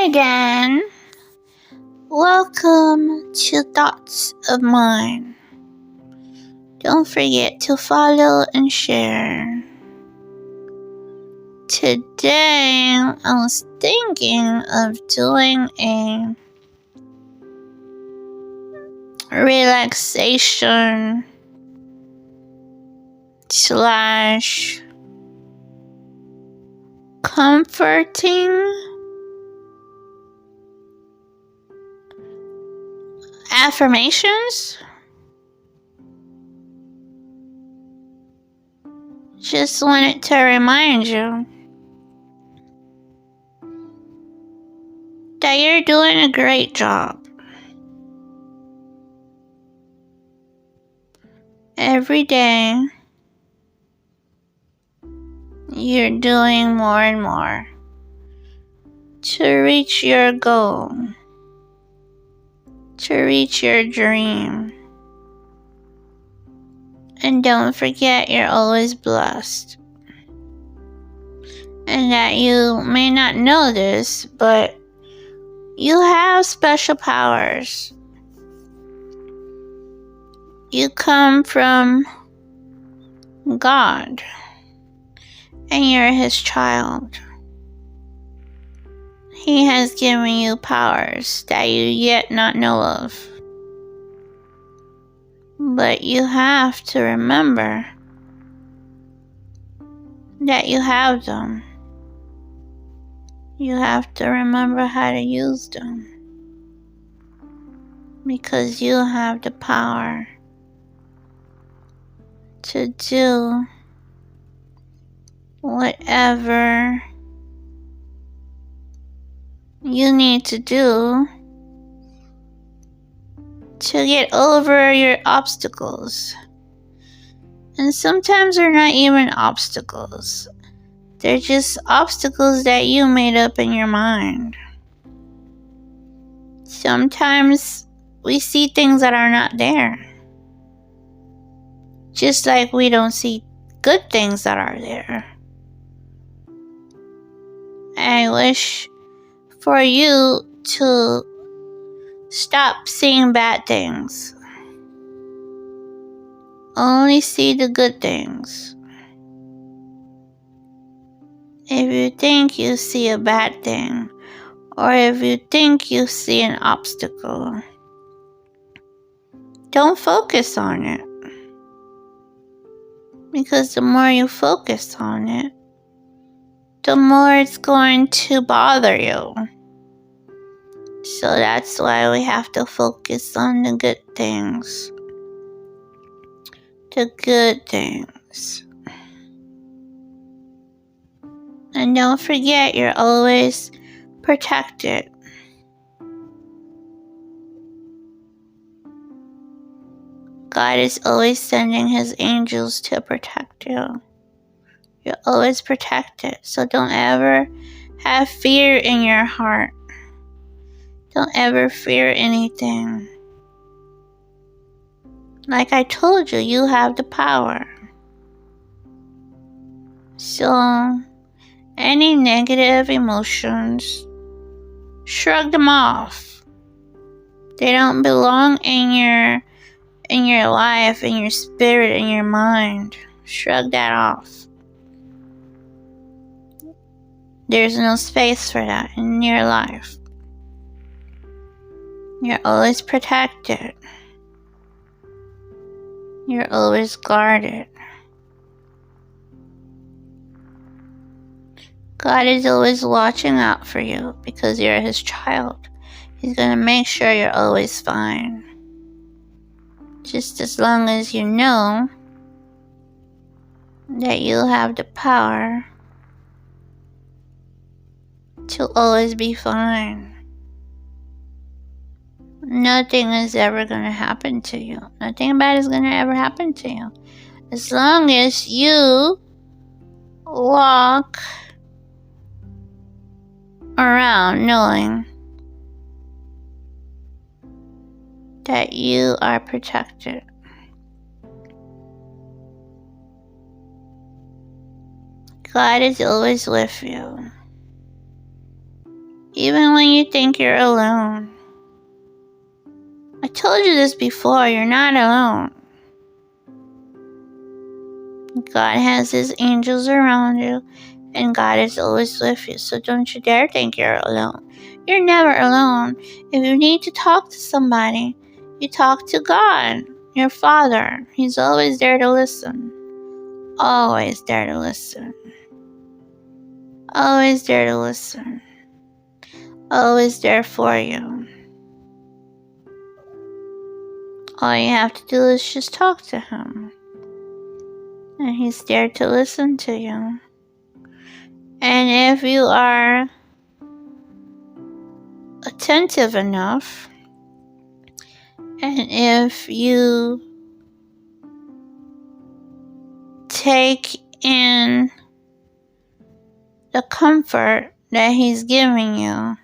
again. Welcome to Thoughts of Mine. Don't forget to follow and share. Today, I was thinking of doing a relaxation / comforting affirmations. Just wanted to remind you that you're doing a great job. Every day, you're doing more and more to reach your goal, to reach your dream. And don't forget, you're always blessed. And that you may not know this, but you have special powers. You come from God, and you're His child. He has given you powers that you yet not know of. But you have to remember that you have them. You have to remember how to use them. Because you have the power to do whatever you need to do to get over your obstacles. And sometimes they're not even obstacles. They're just obstacles that you made up in your mind. Sometimes we see things that are not there. Just like we don't see good things that are there. I wish for you to stop seeing bad things. Only see the good things. If you think you see a bad thing, or if you think you see an obstacle, don't focus on it. Because the more you focus on it, the more it's going to bother you. So that's why we have to focus on the good things. The good things. And don't forget, you're always protected. God is always sending His angels to protect you. You're always protected. So don't ever have fear in your heart. Don't ever fear anything. Like I told you, you have the power. So, any negative emotions, shrug them off. They don't belong in your life, in your spirit, in your mind. Shrug that off. There's no space for that in your life. You're always protected. You're always guarded. God is always watching out for you because you're His child. He's going to make sure you're always fine. Just as long as you know that you have the power to always be fine. Nothing is ever going to happen to you. Nothing bad is going to ever happen to you. As long as you walk around knowing that you are protected. God is always with you. Even when you think you're alone. I told you this before, you're not alone. God has his angels around you, and God is always with you, so don't you dare think you're alone. You're never alone. If you need to talk to somebody, you talk to God, your Father. He's always there to listen. Always there to listen. Always there to listen. Always there for you. All you have to do is just talk to him. And he's there to listen to you. And if you are attentive enough, and if you take in the comfort that he's giving you,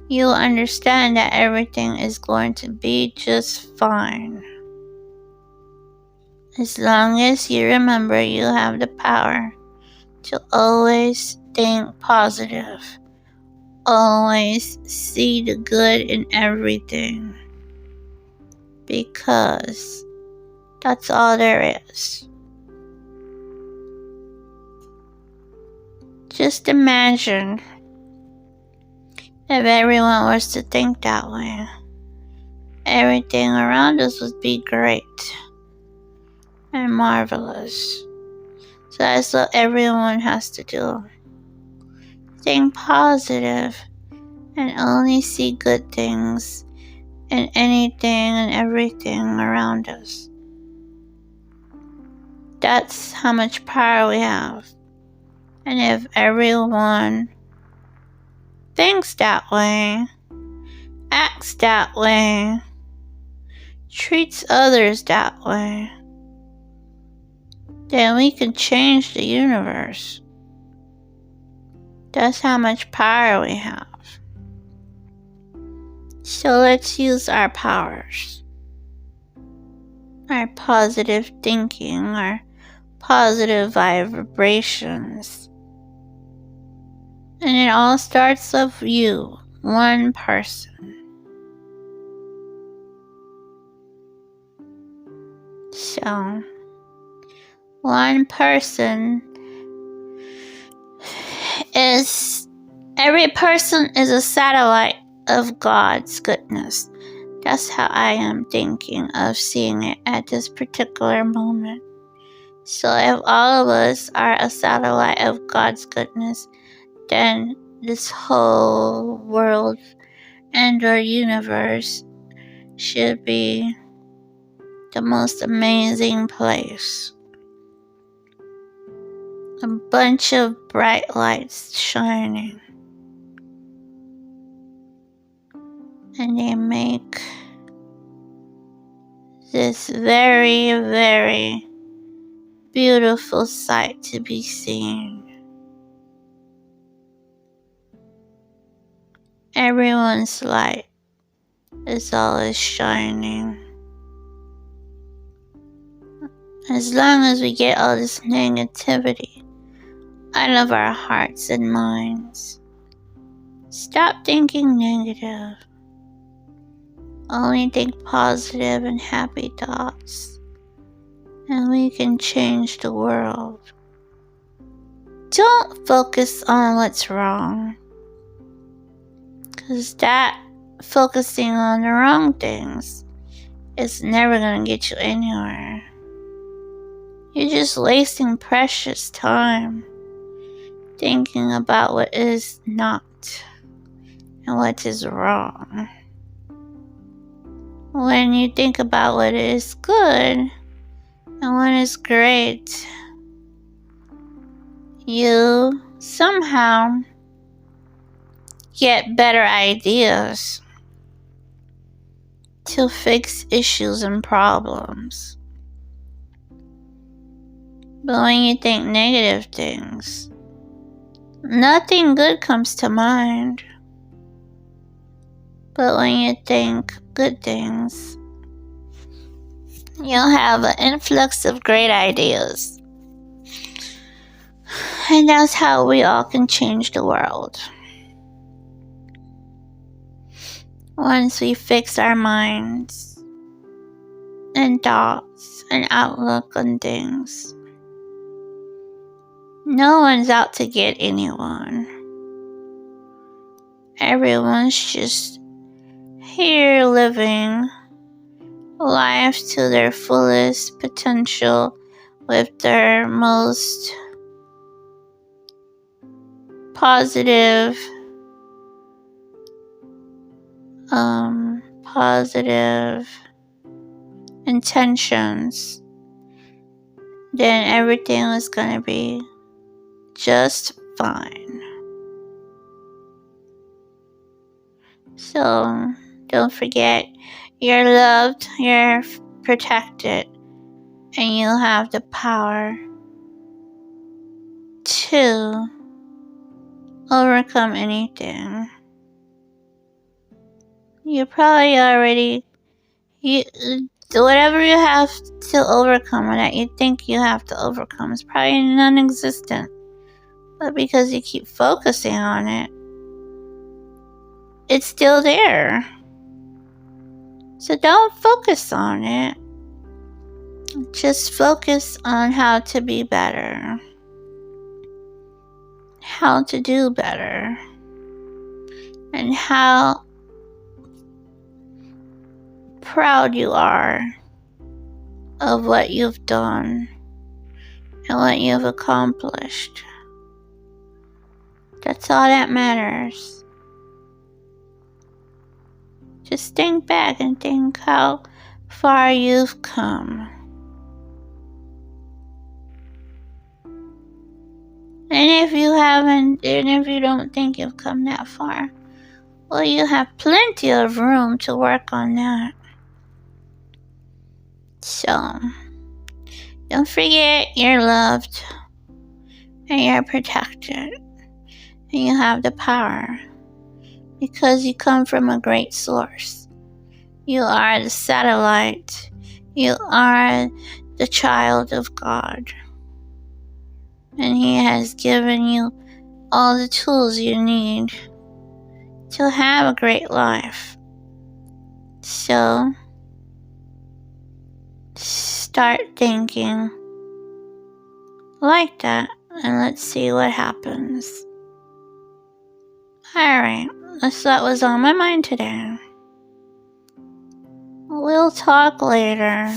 you'll understand that everything is going to be just fine. As long as you remember you have the power to always think positive. Always see the good in everything. Because that's all there is. Just imagine if everyone was to think that way. Everything around us would be great and marvelous. So that's what everyone has to do. Think positive and only see good things in anything and everything around us. That's how much power we have. And if everyone thinks that way, acts that way, treats others that way, then we can change the universe. That's how much power we have. So let's use our powers. Our positive thinking, our positive vibrations. And it all starts with you, one person. So, one person every person is a satellite of God's goodness. That's how I am thinking of seeing it at this particular moment. So if all of us are a satellite of God's goodness, then this whole world and our universe should be the most amazing place. A bunch of bright lights shining. And they make this very, very beautiful sight to be seen. Everyone's light is always shining. As long as we get all this negativity out of our hearts and minds, stop thinking negative. Only think positive and happy thoughts, and we can change the world. Don't focus on what's wrong, because that focusing on the wrong things is never going to get you anywhere. You're just wasting precious time thinking about what is not and what is wrong. When you think about what is good and what is great, you somehow get better ideas to fix issues and problems. But when you think negative things, nothing good comes to mind. But when you think good things, you'll have an influx of great ideas. And that's how we all can change the world. once we fix our minds and thoughts and outlook on things. No one's out to get anyone. Everyone's just here living life to their fullest potential with their most positive intentions, then everything was gonna be just fine. So don't forget, you're loved, you're protected, and you have the power to overcome anything. You probably already, whatever you have to overcome or that you think you have to overcome is probably non-existent. But because you keep focusing on it, it's still there. So don't focus on it. Just focus on how to be better. How to do better. And how proud you are of what you've done and what you've accomplished. That's all that matters. Just think back and think how far you've come. And if you haven't, and if you don't think you've come that far, well, you have plenty of room to work on that. So, don't forget you're loved and you're protected and you have the power because you come from a great source. You are the satellite. You are the child of God. And He has given you all the tools you need to have a great life. So, start thinking like that and let's see what happens. Alright, that's what was on my mind today. We'll talk later.